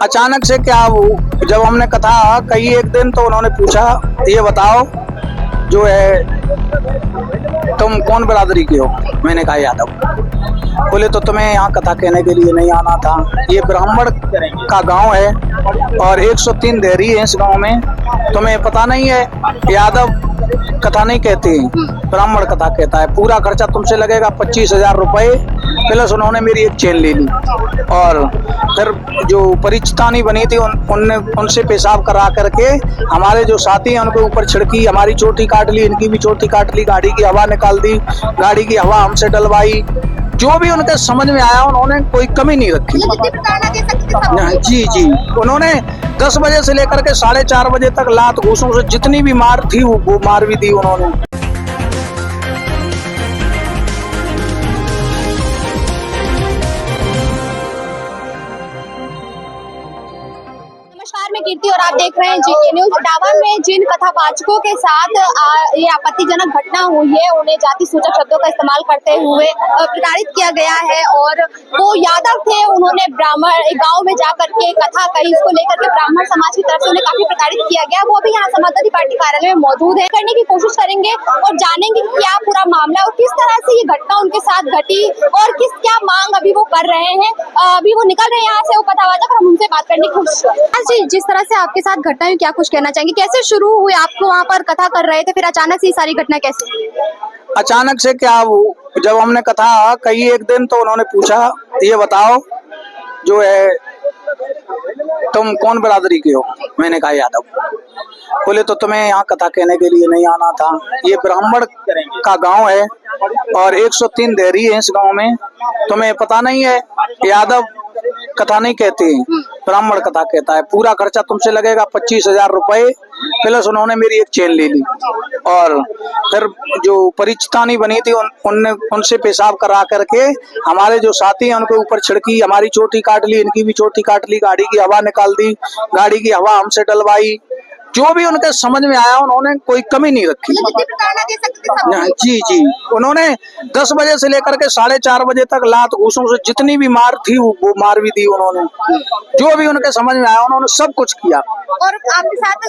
अचानक से क्या जब हमने कथा कही एक दिन तो उन्होंने पूछा ये बताओ जो है तुम कौन बिरादरी के हो। मैंने कहा यादव। बोले तो तुम्हें यहाँ कथा कहने के लिए नहीं आना था, ये ब्राह्मण का गांव है और 103 देहरी है इस गांव में, तुम्हें पता नहीं है। यादव कथा नहीं कहते, ब्राह्मण कथा कहता है। पूरा खर्चा तुमसे लगेगा 25,000 रुपए। प्लस उन्होंने मेरी एक चेन ले ली और फिर जो परिचितानी बनी थी उनसे पेशाब करा करके हमारे जो साथी हैं उनके ऊपर छिड़की, हमारी चोटी काट ली, इनकी भी चोटी काट ली, गाड़ी की हवा निकाल दी, गाड़ी की हवा हमसे डलवाई। जो भी उनके समझ में आया उन्होंने कोई कमी नहीं रखी। जी जी, उन्होंने 10 बजे से लेकर के 4:30 बजे तक लात घूसों से जितनी भी मार थी वो मार भी दी उन्होंने। नमस्कार, मैं कीर्ति और आप देख रहे हैं जीके न्यूज। इटावा में जिन कथावाचकों के साथ ये आपत्तिजनक घटना हुई है उन्हें जाति सूचक शब्दों का इस्तेमाल करते हुए प्रताड़ित किया गया है और वो यादव थे। उन्होंने ब्राह्मण गांव में जाकर के कथा कही, इसको लेकर के ब्राह्मण समाज की तरफ से उन्हें काफी प्रताड़ित किया गया। वो अभी यहाँ समाजवादी पार्टी कार्यालय में मौजूद है, करने की कोशिश करेंगे और जानेंगे कि क्या पूरा मामला और किस तरह से ये घटना उनके साथ घटी और क्या मांग अभी वो कर रहे हैं। अभी वो निकल रहे हैं यहाँ से, वो कथावाचक, हम उनसे बात करने की कोशिश करेंगे। जिस तरह से आपके साथ घटना हुई, क्या कुछ कहना चाहेंगे? कैसे शुरू हुई? आपको वहाँ पर कथा कर रहे थे, फिर अचानक से ये सारी घटना कैसे? अचानक से क्या जब हमने कथा कही एक दिन तो उन्होंने पूछा ये बताओ जो है तुम कौन बिरादरी के हो। मैंने कहा यादव। बोले तो तुम्हें यहाँ कथा कहने के लिए नहीं आना था, ये ब्राह्मण का गांव है और 103 देहरी है इस गांव में, तुम्हें पता नहीं है। यादव कथा नहीं कहते, ब्राह्मण कथा कहता है। पूरा खर्चा तुमसे लगेगा 25,000 रुपए। प्लस उन्होंने मेरी एक चेन ले ली और फिर जो परिचितानी बनी थी उनसे पेशाब करा करके हमारे जो साथी हैं उनके ऊपर छिड़की, हमारी चोटी काट ली, इनकी भी चोटी काट ली, गाड़ी की हवा निकाल दी, गाड़ी की हवा हमसे डलवाई। जो भी उनके समझ में आया उन्होंने कोई कमी नहीं रखी। जी जी, उन्होंने 10 बजे से लेकर के 4:30 बजे तक लात घूसों से जितनी भी मार थी वो मार भी दी उन्होंने। जो भी उनके समझ में आया उन्होंने सब कुछ किया और आपके साथ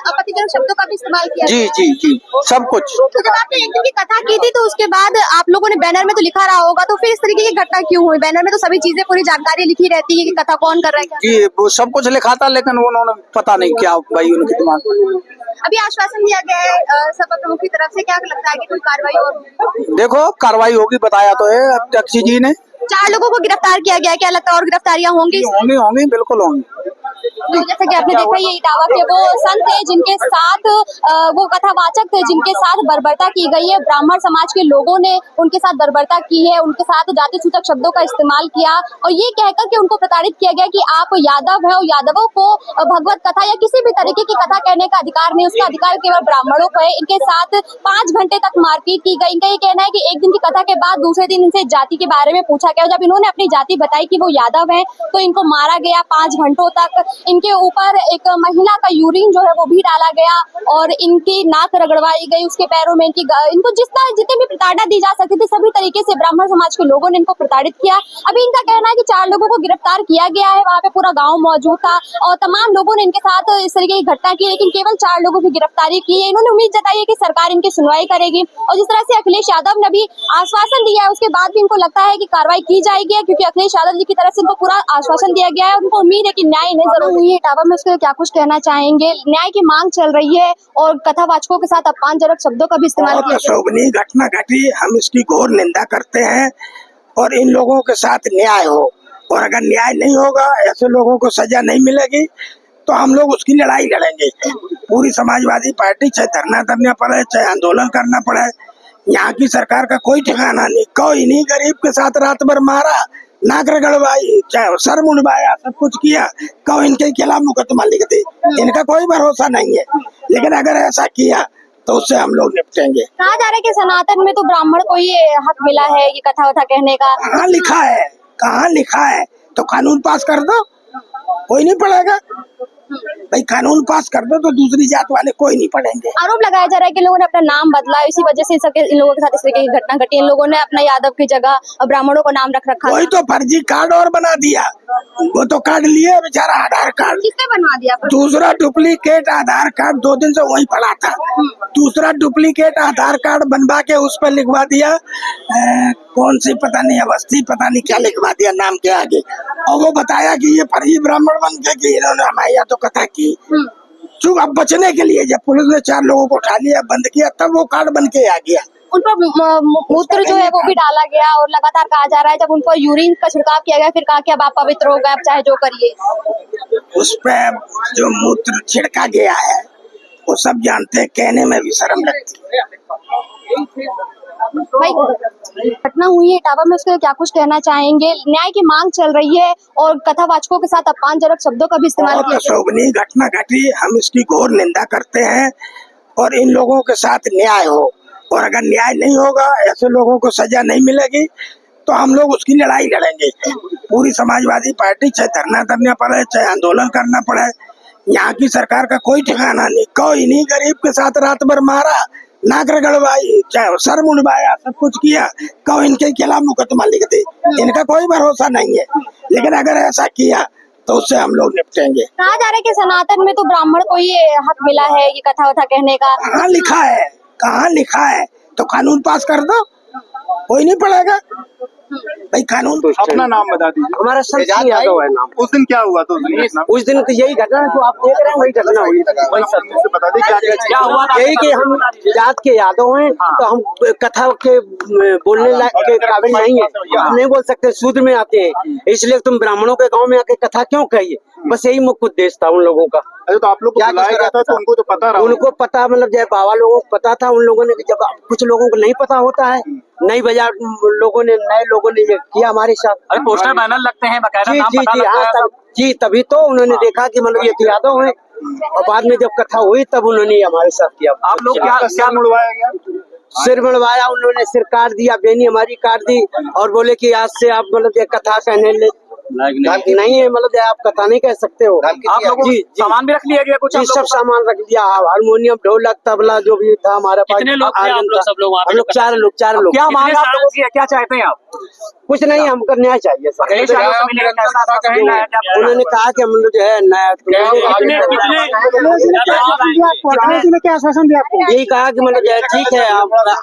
आपत्तिजनक शब्दों का भी इस्तेमाल किया। जी जी जी, सब कुछ। तो जब आपने एक दिन की कथा की थी तो उसके बाद आप लोगों ने बैनर में तो लिखा रहा होगा, तो फिर इस तरीके की घटना क्यों हुई? बैनर में तो सभी चीजें, पूरी जानकारी लिखी रहती है कि कथा कौन कर रहा है। जी, वो सब कुछ लिखा था लेकिन उन्होंने पता नहीं क्या भाई उनके दिमाग। अभी आश्वासन दिया गया है सपा प्रमुख की तरफ से, क्या लगता है कि कोई कार्रवाई होगी? देखो कार्रवाई होगी, बताया तो है अध्यक्ष जी ने। 4 लोगों को गिरफ्तार किया गया है, क्या लगता है और गिरफ्तारियां होंगी? होंगी बिल्कुल होंगी। तो जैसे कि आपने देखा, ये इटावा के वो संत थे जिनके साथ वो कथावाचक थे जिनके साथ बर्बरता की गई है। ब्राह्मण समाज के लोगों ने उनके साथ बर्बरता की है, उनके साथ जाति सूचक शब्दों का इस्तेमाल किया और ये कहकर के उनको प्रताड़ित किया गया कि आप यादव है और यादवों को भगवत कथा या किसी भी तरीके की कथा कहने का अधिकार नहीं, उसका अधिकार केवल ब्राह्मणों को है। इनके साथ 5 घंटे तक मारपीट की गई। इनका ये कहना है कि एक दिन की कथा के बाद दूसरे दिन इनसे जाति के बारे में पूछा गया। जब इन्होंने अपनी जाति बताई कि वो यादव है तो इनको मारा गया 5 घंटों तक। इनके ऊपर एक महिला का यूरिन जो है वो भी डाला गया और इनकी नाक रगड़वाई गई, उसके पैरों में इनको जितने भी प्रताड़ना दी जा सकती थी सभी तरीके से ब्राह्मण समाज के लोगों ने इनको प्रताड़ित किया। अभी इनका कहना है कि 4 लोगों को गिरफ्तार किया गया है, वहाँ पे पूरा गांव मौजूद था और तमाम लोगों ने इनके साथ इस तरीके की घटना की, लेकिन केवल 4 लोगों की गिरफ्तारी की है। इन्होंने उम्मीद जताई है कि सरकार इनकी सुनवाई करेगी और जिस तरह से अखिलेश यादव ने भी आश्वासन दिया है उसके बाद भी इनको लगता है कि कार्रवाई की जाएगी, क्योंकि अखिलेश यादव जी की तरफ से इनको पूरा आश्वासन दिया गया है। उनको उम्मीद है कि न्याय इन्हें जरूर हुई है। इटावा में उसके क्या कुछ कहना चाहेंगे? न्याय की मांग चल रही है और कथावाचकों के साथ अपमानजनक शब्दों का भी इस्तेमाल किया। शोभनीय घटना घटी, हम इसकी घोर निंदा करते हैं और इन लोगों के साथ न्याय हो, और अगर न्याय नहीं होगा, ऐसे लोगों को सजा नहीं मिलेगी तो हम लोग उसकी लड़ाई लड़ेंगे। पूरी समाजवादी पार्टी, चाहे धरना करना पड़े चाहे आंदोलन करना पड़े, यहाँ की सरकार का कोई ठिकाना नहीं। कोई नहीं, गरीब के साथ रात भर मारा, नाक रगड़वाई, चाहे सर मुंडवाया, सब कुछ किया, कहो इनके खिलाफ मुकदमा लिख दे, इनका कोई भरोसा नहीं है। लेकिन अगर ऐसा किया तो उससे हम लोग निपटेंगे। कहा जा रहा है कि सनातन में तो ब्राह्मण को ये हक मिला है ये कथा वथा कहने का। कहाँ लिखा है? कहाँ लिखा है? तो कानून पास कर दो, कोई नहीं पढ़ेगा। भाई कानून पास कर दो तो दूसरी जात वाले कोई नहीं पढ़ेंगे। आरोप लगाया जा रहा है कि लोगों ने अपना नाम बदला, इसी वजह से इन लोगों के साथ इस तरीके की घटना घटी। इन लोगों ने अपना यादव की जगह ब्राह्मणों को नाम रख रखा। वही तो फर्जी कार्ड और बना दिया, वो तो कार्ड लिए बेचारा आधार कार्ड। किसने बनवा दिया? दूसरा डुप्लीकेट आधार कार्ड 2 दिन से वही पड़ा था। दूसरा डुप्लीकेट आधार कार्ड बनवा के उस पर लिखवा दिया कौन सी पता नहीं अवस्थी पता नहीं क्या लिखवा दिया नाम के आगे, और वो बताया कि ये फर्जी ब्राह्मण बन के कि इन्होंने हमारे यहाँ तो कथा की। चूक अब बचने के लिए जब पुलिस ने 4 लोगों को उठा लिया बंद किया तब वो कार्ड बन के आ गया। उन पर मूत्र जो है वो भी डाला गया और लगातार कहा जा रहा है जब उन पर यूरिन का छिड़काव किया गया फिर कहा कि अब आप पवित्र हो गए, अब चाहे जो करिए। उस पे जो मूत्र छिड़का गया है वो सब जानते हैं, कहने में भी शर्म लगती है। भाई घटना हुई है इटावा में, उसके क्या कुछ कहना चाहेंगे? न्याय की मांग चल रही है और कथावाचकों के साथ अपमानजनक शब्दों का भी इस्तेमाल किया। शोभनीय घटना घटी, हम इसकी घोर निंदा करते हैं और इन लोगों के साथ न्याय हो, और अगर न्याय नहीं होगा, ऐसे लोगों को सजा नहीं मिलेगी तो हम लोग उसकी लड़ाई लड़ेंगे। पूरी समाजवादी पार्टी चाहे धरना करना पड़े चाहे आंदोलन करना पड़े, यहाँ की सरकार का कोई ठिकाना नहीं। कोई नहीं, गरीब के साथ रात भर मारा, नाक रगड़वाई, चाहे सर मुंडवाया, सब कुछ किया, कहो इनके खिलाफ मुकदमा लिख दे, इनका कोई भरोसा नहीं है। लेकिन अगर ऐसा किया तो उससे हम लोग निपटेंगे। कहा जा रहा है कि सनातन में तो ब्राह्मण को ये हक मिला है ये कथा वथा कहने का। कहाँ लिखा है? कहाँ लिखा है? तो कानून पास कर दो, कोई नहीं पढ़ेगा भाई कानून। तो अपना नाम बता दीजिए। हमारा संत सिंह यादव है नाम। उस दिन क्या हुआ था? उस दिन तो यही घटना जो आप देख रहे हैं वही घटना हुई। वही सर बता दीजिए क्या हुआ था। यही कि हम जात के यादव हैं तो हम कथा के बोलने लायक के काबिल नहीं है, हम नहीं बोल सकते, शूद्र में आते हैं, इसलिए तुम ब्राह्मणों के गांव में आके कथा क्यों कहिए, बस यही मुख्य उद्देश्य था उन लोगों का। अरे तो आप लोग को बुलाया गया था तो उनको तो पता रहा, उनको पता मतलब जय बाबा लोगों को पता था, उन लोगों ने जब कुछ लोगों को नहीं पता होता है, नई बाजार लोगों ने नए लोगों ने ये किया हमारे साथ। अरे पोस्टर बैनर लगते हैं बकायदा, जी नाम जी पता जी लगता हाँ है। जी, तभी तो उन्होंने देखा कि मतलब ये तो यादव है, और बाद में जब कथा हुई तब उन्होंने हमारे साथ किया। आप लोग क्या मुड़वाया गया? सिर मड़वाया, उन्होंने सिर काट दिया, बेनी हमारी काट दी और बोले कि आज से आप मतलब ये कथा कहने नहीं है, मतलब आप कथा नहीं कह सकते हो। आप लोगों जी सामान भी रख लिया गया कुछ? जी सब सामान रख दिया, हारमोनियम ढोलक तबला जो भी था हमारे पास। कितने लोग थे आप लोग? सब लोग हम लोग 4 लोग। क्या मांग आप लोगों की? क्या चाहते हैं आप? कुछ नहीं, हमको न्याय चाहिए सर। अखिलेश यादव से मिलेगा, कैसा आश्वासन दिया है क्या? उन्होंने कहा कि हम लोग जो है न्याय क्या आश्वासन दिया आपको? यही कहा कि मतलब जो है ठीक है,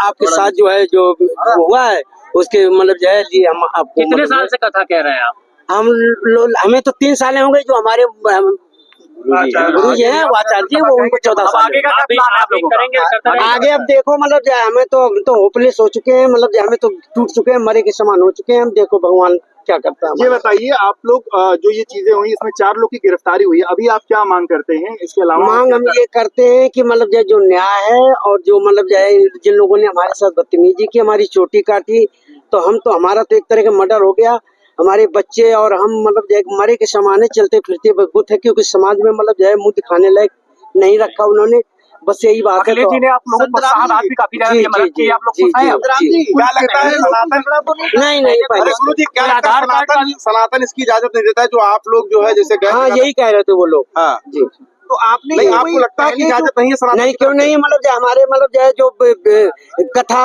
आपके साथ जो है जो हुआ है उसके मतलब जो है जी हम आपको। कितने साल से कथा कह रहे हैं आप? हमें तो 3 साल हो गए, जो हमारे गुरु जी हैं आचार्य जी वो उनको 14 साल। आगे का क्या प्लान है आप लोगों का? आगे अब देखो मतलब जो हमें तो होपलेस हो चुके हैं, मतलब हमें तो टूट चुके हैं, मरे के समान हो चुके हैं हम। देखो भगवान क्या करता है। ये बताइए आप लोग जो ये चीजें हुई इसमें 4 लोग की गिरफ्तारी हुई है, अभी आप क्या मांग करते हैं? इसके अलावा मांग हम ये करते हैं कि मतलब जो न्याय है और जो मतलब जो है जिन लोगों ने हमारे साथ बदतमीजी की, हमारी चोटी काटी, तो हम तो हमारा तो एक तरह का मर्डर हो गया, हमारे बच्चे और हम मतलब जो है मरे के समाने चलते फिरते बदबूत है, क्योंकि समाज में मतलब जो है मुंह दिखाने लायक नहीं रखा उन्होंने, बस यही बात है। अखिलेश जी ने आप लोगों को साथ हाथ भी काफी ज्यादा दिया, मदद की, आप लोग खुश हैं अब? क्या लगता है सनातन? नहीं पहले गुरु जी क्या लगता है सनातन इसकी इजाजत नहीं देता है, जो आप लोग जो है जैसे हाँ यही कह रहे थे वो लोग। हाँ जी तो आपने आपको लगता है कि इजाजत नहीं है सनातन? नहीं क्यों नहीं, मतलब जो हमारे मतलब जो है जो कथा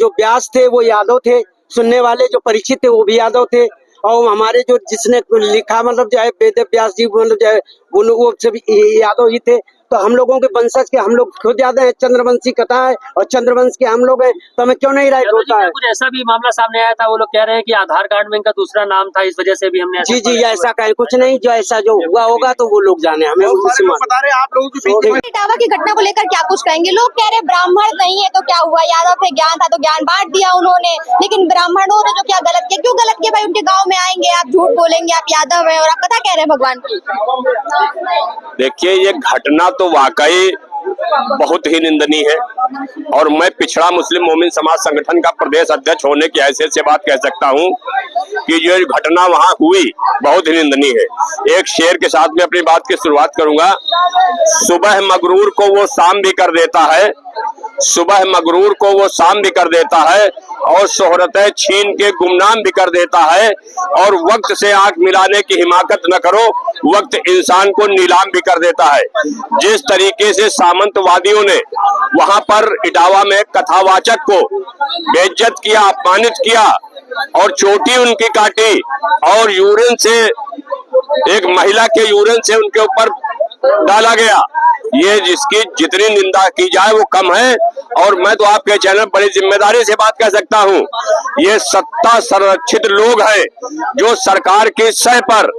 जो व्यास थे वो यादव थे, सुनने वाले जो परिचित थे वो भी यादव थे, और हमारे जो जिसने लिखा मतलब जो है वेद व्यास जी मतलब जो है वो सभी यादव ही थे। तो हम लोगों के वंशज के हम लोग खुद यादव है, चंद्रवंशी कथा है और चंद्रवंश के हम लोग हैं, तो हमें क्यों नहीं राइट होता है? कुछ ऐसा भी मामला सामने आया था, वो लोग कह रहे हैं कि आधार कार्ड में इनका दूसरा नाम था, इस वजह से भी हमने जी ऐसा कहीं कुछ नहीं, जो ऐसा जो हुआ होगा तो वो लोग जाने, हमें बता रहे आप लोगों की इटावा की घटना को लेकर क्या कुछ कहेंगे? लोग कह रहे ब्राह्मण नहीं है तो क्या हुआ, यादव थे, ज्ञान था तो ज्ञान बांट दिया उन्होंने, लेकिन ब्राह्मणों ने जो क्या गलत किया, क्यों गलत किया भाई? उनके गाँव में आएंगे, आप झूठ बोलेंगे, आप यादव है और आप कथा कह रहे हैं भगवान की। देखिए ये घटना तो वाकई बहुत ही निंदनीय है। और मैं पिछड़ा मुस्लिम मोमिन समाज संगठन का प्रदेश अध्यक्ष होने की हैसियत से बात कह सकता हूं कि जो घटना वहां हुई बहुत ही निंदनीय है। एक शेर के साथ में अपनी बात की शुरुआत करूंगा। सुबह मगरूर को वो शाम भी कर देता है, सुबह मगरूर को वो शाम भी कर देता है, और शोहरतें छीन के गुमनाम भी कर देता है। और वक्त से आंख मिलाने की हिमाकत न करो, वक्त इंसान को नीलाम भी कर देता है। जिस तरीके से सामंतवादियों ने वहां पर इटावा में कथावाचक को बेइज्जत किया, अपमानित किया और चोटी उनकी काटी, और यूरिन से, एक महिला के यूरिन से उनके ऊपर डाला गया, ये जिसकी जितनी निंदा की जाए वो कम है। और मैं तो आपके चैनल बड़ी जिम्मेदारी से बात कर सकता हूं, ये सत्ता संरक्षित लोग हैं जो सरकार की सह पर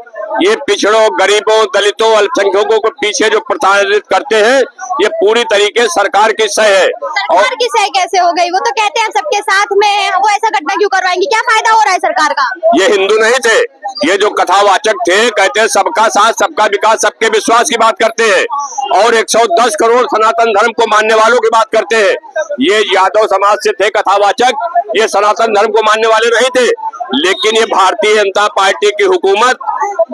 ये पिछड़ों, गरीबों, दलितों, अल्पसंख्यकों को पीछे जो प्रताड़ित करते हैं, ये पूरी तरीके सरकार की सह है। सरकार की सह कैसे हो गई? वो तो कहते हैं हम सबके साथ में हैं, वो ऐसा घटना क्यों करवाएंगे? क्या फायदा हो रहा है सरकार का? ये हिंदू नहीं थे, ये जो कथावाचक थे, कहते हैं सबका साथ, सबका विकास, सबके विश्वास की बात करते हैं, और 110 करोड़ सनातन धर्म को मानने वालों की बात करते हैं। ये यादव समाज से थे कथावाचक, ये सनातन धर्म को मानने वाले नहीं थे। लेकिन ये भारतीय जनता पार्टी की हुकूमत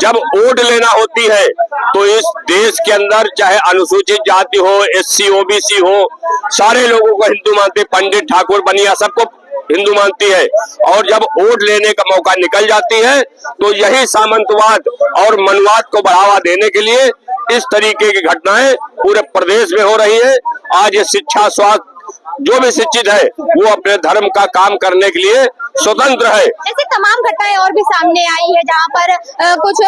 जब वोट लेना होती है तो इस देश के अंदर चाहे अनुसूचित जाति हो, SC OBC हो, सारे लोगों को हिंदू मानते, पंडित ठाकुर बनिया सबको हिंदू मानती है। और जब वोट लेने का मौका निकल जाती है तो यही सामंतवाद और मनवाद को बढ़ावा देने के लिए इस तरीके की घटनाएं पूरे प्रदेश में हो रही है। आज ये शिक्षा, स्वास्थ्य, जो भी शिक्षित है वो अपने धर्म का काम करने के लिए स्वतंत्र है। ऐसी तमाम घटनाएं और भी सामने आई है जहां पर कुछ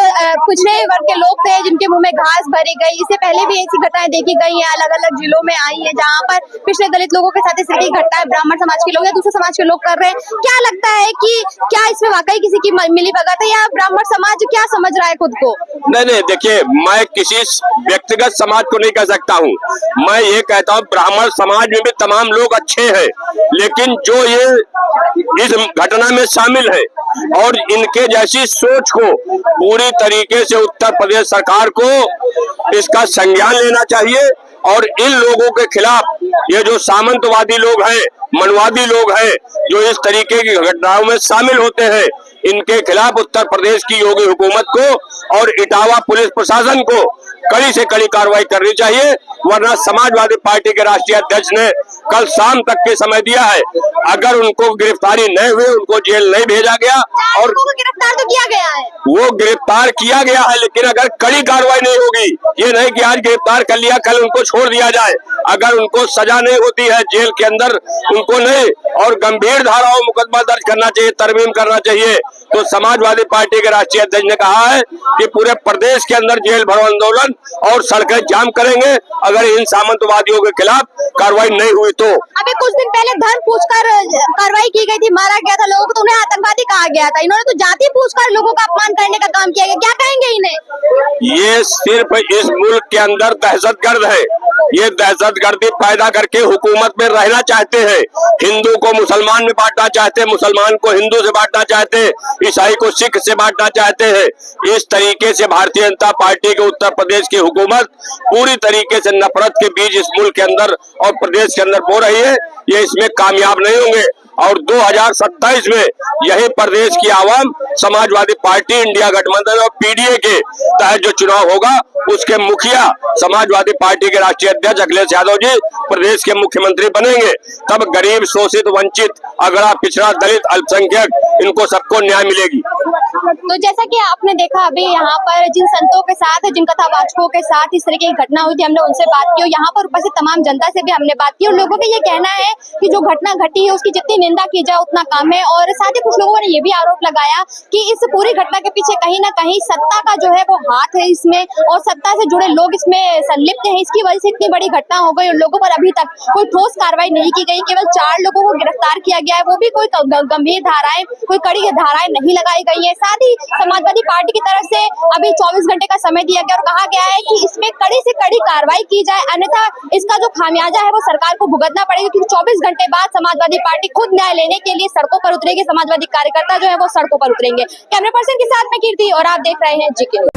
पिछड़े वर्ग के लोग थे जिनके मुंह में घास भरी गई। इससे पहले भी ऐसी घटनाएं देखी गई हैं, अलग अलग जिलों में आई है जहां पर पिछड़े दलित लोगों के साथ इस तरह की घटनाएं ब्राह्मण समाज के लोग या दूसरे समाज के लोग कर रहे हैं। क्या लगता है कि क्या इसमें वाकई किसी की मिलीभगत है या ब्राह्मण समाज क्या समझ रहा है खुद को? नहीं, देखिए, मैं किसी व्यक्तिगत समाज को नहीं कह सकता हूँ। मैं ये कहता हूँ ब्राह्मण समाज में भी तमाम लोग अच्छे हैं, लेकिन जो ये इस घटना में शामिल है और इनके जैसी सोच को पूरी तरीके से उत्तर प्रदेश सरकार को इसका संज्ञान लेना चाहिए। और इन लोगों के खिलाफ ये जो सामंतवादी लोग हैं, मनवादी लोग हैं, जो इस तरीके की घटनाओं में शामिल होते हैं, इनके खिलाफ उत्तर प्रदेश की योगी हुकूमत को और इटावा पुलिस प्रशासन को कड़ी से कड़ी कार्रवाई करनी चाहिए। वरना समाजवादी पार्टी के राष्ट्रीय अध्यक्ष ने कल शाम तक के समय दिया है, अगर उनको गिरफ्तारी नहीं हुई, उनको जेल नहीं भेजा गया, और गिरफ्तार तो किया गया है, वो गिरफ्तार किया गया है, लेकिन अगर कड़ी कार्रवाई नहीं होगी, ये नहीं कि आज गिरफ्तार कर लिया कल उनको छोड़ दिया जाए, अगर उनको सजा नहीं होती है जेल के अंदर उनको नहीं, और गंभीर धाराओं मुकदमा दर्ज करना चाहिए, तरमीम करना चाहिए। तो समाजवादी पार्टी के राष्ट्रीय अध्यक्ष ने कहा है कि पूरे प्रदेश के अंदर जेल भरो आंदोलन और सड़कें जाम करेंगे अगर इन सामंतवादियों के खिलाफ कार्रवाई नहीं हुई तो। अभी कुछ दिन पहले धर्म पूछकर कार्रवाई की गई थी, मारा गया था लोगों को, तो उन्हें आतंकवादी कहा गया था। इन्होंने तो जाति पूछकर लोगों का अपमान करने का काम किया गया, क्या कहेंगे इन्हें? ये सिर्फ इस मुल्क के अंदर दहशतगर्द है, ये दहशतगर्दी पैदा करके हुकूमत में रहना चाहते हैं। हिंदू को मुसलमान में बांटना चाहते हैं, मुसलमान को हिंदू से बांटना चाहते हैं, ईसाई को सिख से बांटना चाहते हैं। इस तरीके से भारतीय जनता पार्टी के उत्तर प्रदेश की हुकूमत पूरी तरीके से नफरत के बीज इस मुल्क के अंदर और प्रदेश के अंदर बो रही है। ये इसमें कामयाब नहीं होंगे और 2027 में यही प्रदेश की आवाम समाजवादी पार्टी, इंडिया गठबंधन और PDA के तहत जो चुनाव होगा उसके मुखिया समाजवादी पार्टी के राष्ट्रीय अध्यक्ष अखिलेश यादव जी प्रदेश के मुख्यमंत्री बनेंगे। तब गरीब, शोषित, वंचित, अगड़ा, पिछड़ा, दलित, अल्पसंख्यक, इनको सबको न्याय मिलेगी। तो जैसा कि आपने देखा अभी यहाँ पर जिन संतों के साथ, जिन कथावाचकों के साथ इस तरह की घटना हुई थी, हमने उनसे बात की और यहाँ पर उपस्थित तमाम जनता से भी हमने बात की और लोगों का ये कहना है कि जो घटना घटी है उसकी जितनी निंदा की जाए उतना कम है। और साथ ही कुछ लोगों ने ये भी आरोप लगाया कि इस पूरी घटना के पीछे कहीं ना कहीं सत्ता का जो है वो हाथ है इसमें और सत्ता से जुड़े लोग इसमें संलिप्त हैं। इसकी वजह से इतनी बड़ी घटना हो गई और लोगों पर अभी तक कोई ठोस कार्रवाई नहीं की गई। केवल 4 लोगों को गिरफ्तार किया गया है, वो भी कोई गंभीर धाराएं, कोई कड़ी धाराएं नहीं लगाई गई है। साथ ही समाजवादी पार्टी की तरफ से अभी 24 घंटे का समय दिया गया और कहा गया है कि इसमें कड़ी से कड़ी कार्रवाई की जाए, अन्यथा इसका जो खामियाजा है वो सरकार को भुगतना पड़ेगा। क्योंकि 24 घंटे बाद समाजवादी पार्टी खुद न्याय लेने के लिए सड़कों पर उतरेगी, समाजवादी कार्यकर्ता जो है वो सड़कों पर उतरेंगे। कैमरा पर्सन के साथ में कीर्ति और आप देख रहे हैं GK।